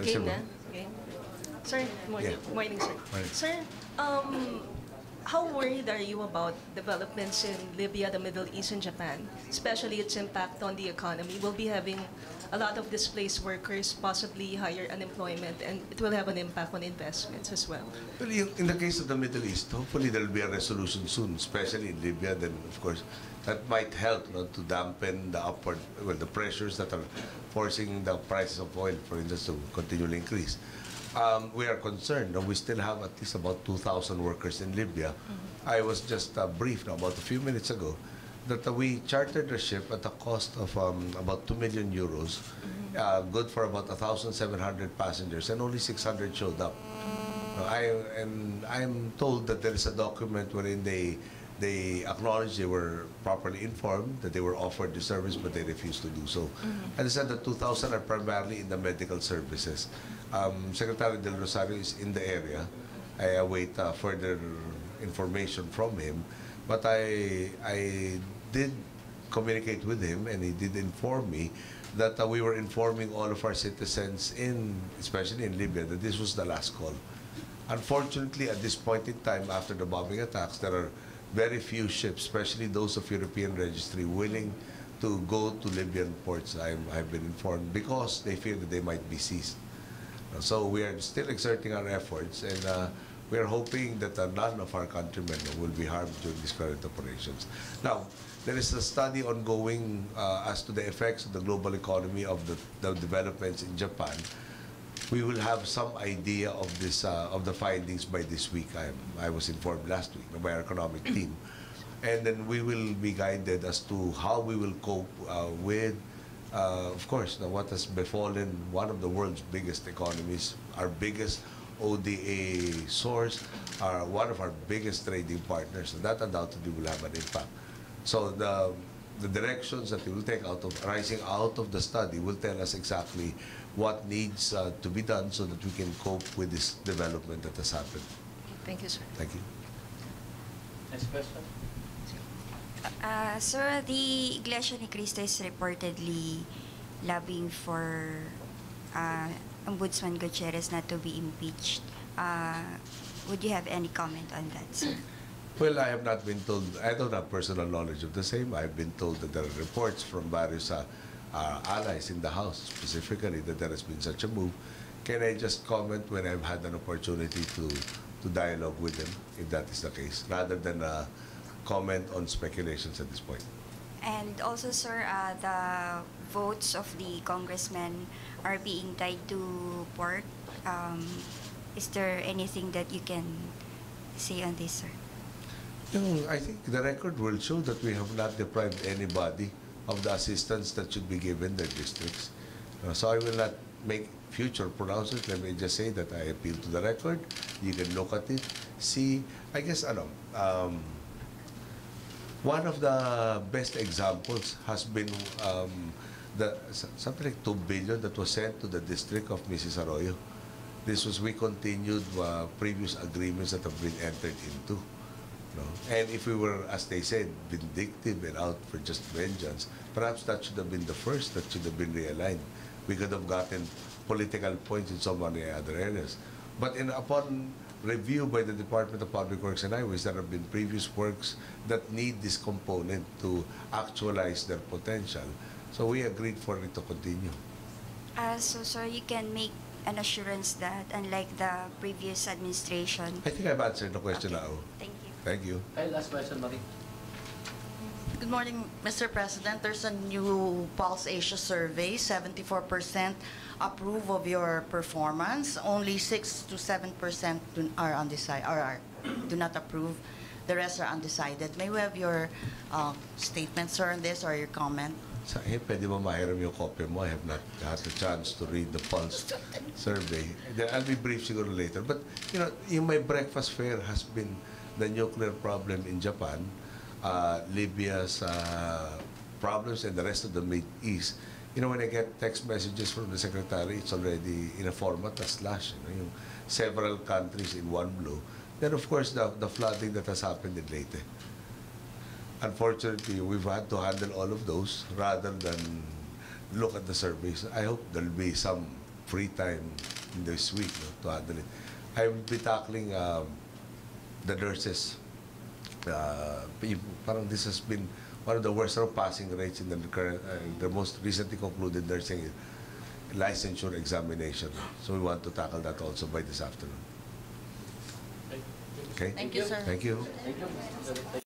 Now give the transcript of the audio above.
Game na? Game. Sir, morning. Yeah. Morning, sir. Morning. Sir, how worried are you about developments in Libya, the Middle East, and Japan, especially its impact on the economy? We'll be having a lot of displaced workers, possibly higher unemployment, and it will have an impact on investments as well. Well, in the case of the Middle East, hopefully there will be a resolution soon, especially in Libya. Then, of course, that might help to dampen the pressures that are forcing the prices of oil, for instance, to continually increase. We are concerned. We still have at least about 2,000 workers in Libya. I was just briefed about a few minutes ago that we chartered a ship at a cost of about 2 million euros, good for about 1,700 passengers, and only 600 showed up. I'm told that there is a document wherein they acknowledged they were properly informed, that they were offered the service, but they refused to do so. And they said that 2,000 are primarily in the medical services. Secretary Del Rosario is in the area. I await further information from him. But I did communicate with him, and he did inform me that we were informing all of our citizens, especially in Libya, that this was the last call. Unfortunately, at this point in time, after the bombing attacks, there are very few ships, especially those of European registry, willing to go to Libyan ports, I've been informed, because they fear that they might be seized. So we are still exerting our efforts, and we are hoping that none of our countrymen will be harmed during these current operations. Now, there is a study ongoing as to the effects of the global economy of the developments in Japan. We will have some idea of this of the findings by this week. I was informed last week by our economic team, and then we will be guided as to how we will cope with, of course, what has befallen one of the world's biggest economies, our biggest ODA source, one of our biggest trading partners, and that undoubtedly will have an impact. So the directions that we will take arising out of the study will tell us exactly what needs to be done so that we can cope with this development that has happened. Thank you, sir. Thank you. Next question. Sir, the Iglesia ni Cristo is reportedly lobbying for Ombudsman Gutierrez not to be impeached. Would you have any comment on that, sir? Well, I have not been told. I don't have personal knowledge of the same. I've been told that there are reports from various allies in the House, specifically, that there has been such a move. Can I just comment when I've had an opportunity to dialogue with them, if that is the case, rather than comment on speculations at this point? And also, sir, the votes of the congressmen are being tied to port. Is there anything that you can say on this, sir? No, I think the record will show that we have not deprived anybody of the assistance that should be given their districts. So I will not make future pronouncements. Let me just say that I appeal to the record. You can look at it, see. I guess, one of the best examples has been something like 2 billion that was sent to the district of Mrs. Arroyo. We continued previous agreements that have been entered into. And if we were, as they said, vindictive and out for just vengeance, perhaps that should have been the first that should have been realigned. We could have gotten political points in so many other areas. But upon review by the Department of Public Works and Highways, there have been previous works that need this component to actualize their potential. So we agreed for it to continue. So, sir, you can make an assurance that, unlike the previous administration... I think I've answered the question now. Thank you. Thank you. Okay, last question, Marie. Good morning, Mr. President. There's a new Pulse Asia survey. 74% approve of your performance. Only 6 to 7% are undecided, or do not approve. The rest are undecided. May we have your statement, sir, on this, or your comment? Pwede mo mahiram yung copy mo. I have not had a chance to read the Pulse survey. I'll be brief siguro later. But, my breakfast fare has been the nuclear problem in Japan, Libya's problems, and the rest of the Middle East. When I get text messages from the Secretary, it's already in a format na slash. Several countries in one blow. Then, of course, the flooding that has happened in Leyte. Unfortunately, we've had to handle all of those rather than look at the surveys. I hope there'll be some free time in this week, no, to handle it. I will be tackling the nurses. Parang this has been one of the worst passing rates in the current, the most recently concluded nursing licensure examination. So we want to tackle that also by this afternoon. Okay? Thank you, sir. Thank you. Thank you.